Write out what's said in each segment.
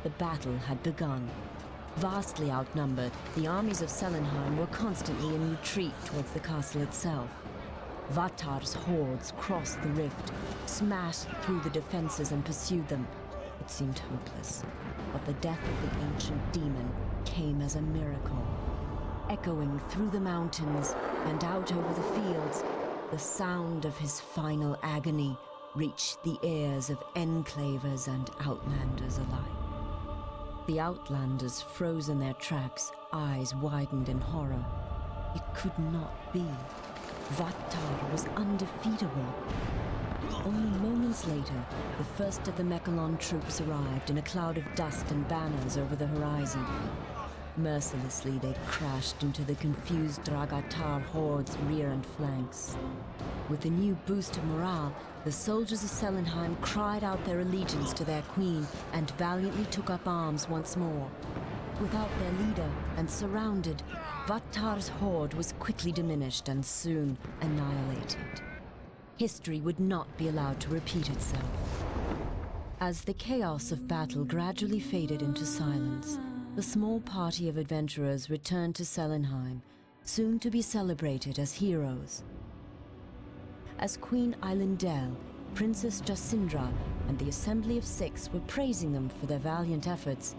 the battle had begun. Vastly outnumbered, the armies of Selenheim were constantly in retreat towards the castle itself. Vatar's hordes crossed the rift, smashed through the defenses and pursued them. It seemed hopeless, but the death of the ancient demon came as a miracle. Echoing through the mountains and out over the fields, the sound of his final agony reached the ears of Enclavers and Outlanders alike. The Outlanders froze in their tracks, eyes widened in horror. It could not be. Vatar was undefeatable. Only moments later, the first of the Mechalon troops arrived in a cloud of dust and banners over the horizon. Mercilessly, they'd crashed into the confused Dragatar horde's rear and flanks. With a new boost of morale, the soldiers of Selenheim cried out their allegiance to their queen and valiantly took up arms once more. Without their leader and surrounded, Vatar's horde was quickly diminished and soon annihilated. History would not be allowed to repeat itself. As the chaos of battle gradually faded into silence, the small party of adventurers returned to Selenheim, soon to be celebrated as heroes. As Queen Eilendel, Princess Jacindra, and the Assembly of Six were praising them for their valiant efforts,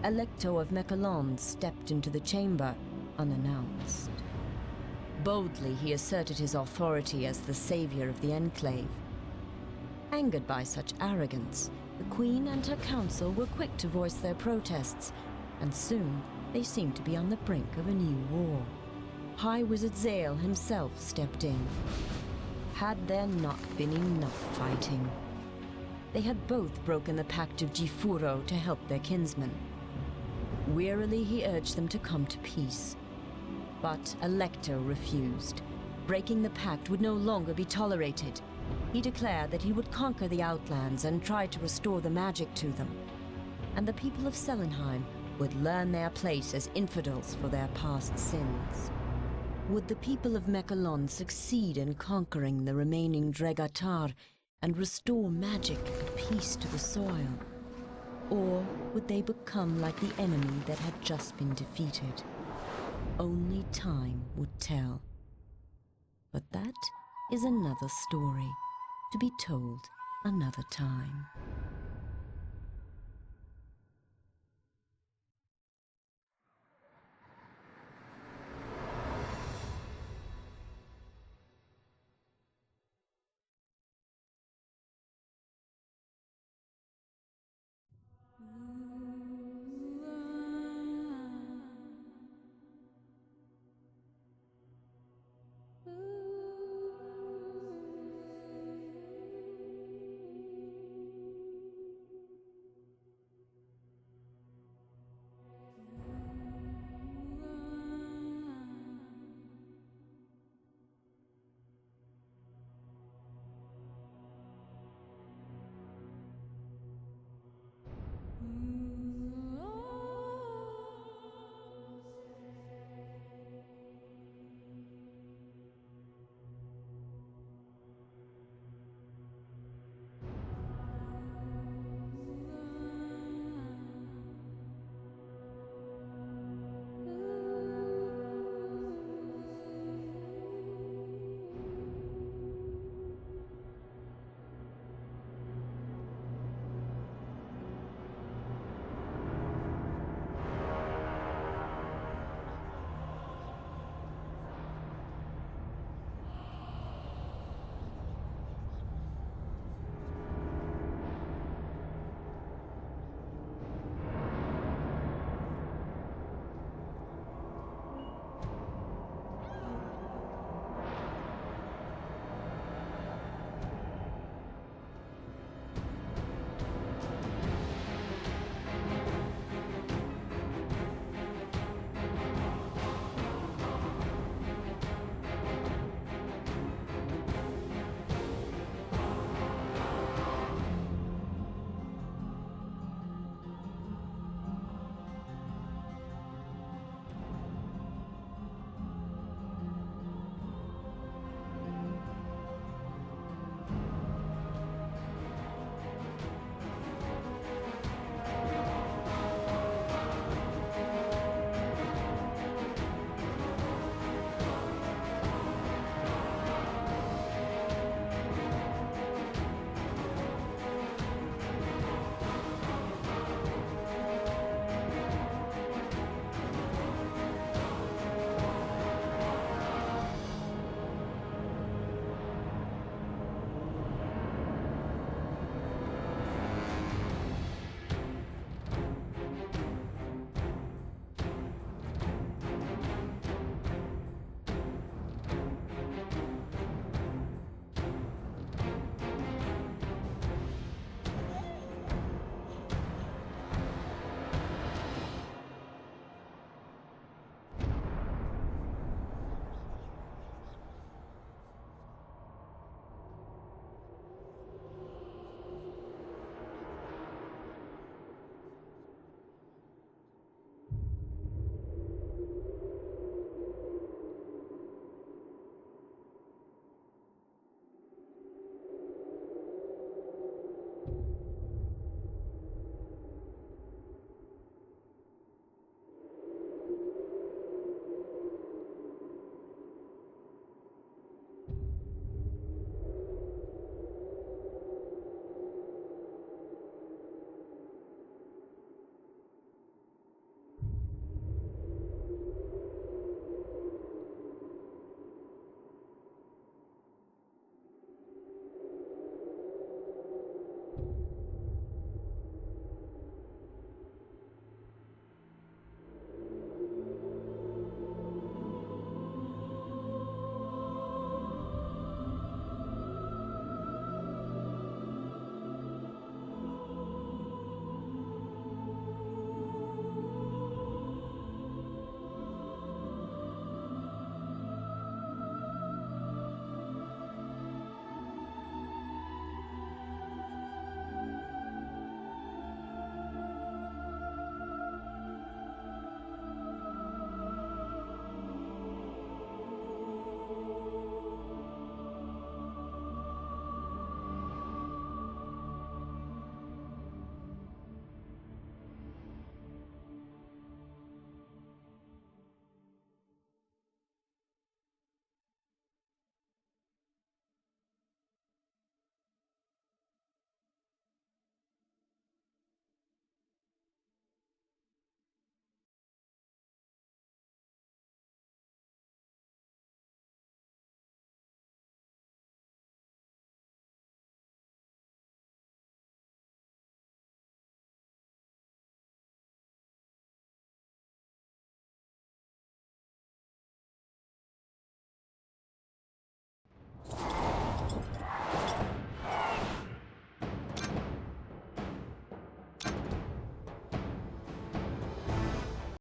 Electo of Mechalon stepped into the chamber unannounced. Boldly, he asserted his authority as the savior of the Enclave. Angered by such arrogance, the Queen and her council were quick to voice their protests, and soon they seemed to be on the brink of a new war. High Wizard Zale himself stepped in. Had there not been enough fighting? They had both broken the Pact of Jifuro to help their kinsmen. Wearily, he urged them to come to peace. But Electo refused. Breaking the pact would no longer be tolerated. He declared that he would conquer the Outlands and try to restore the magic to them. And the people of Selenheim would learn their place as infidels for their past sins. Would the people of Mechalon succeed in conquering the remaining Dragatar and restore magic and peace to the soil? Or would they become like the enemy that had just been defeated? Only time would tell. But that is another story, to be told another time.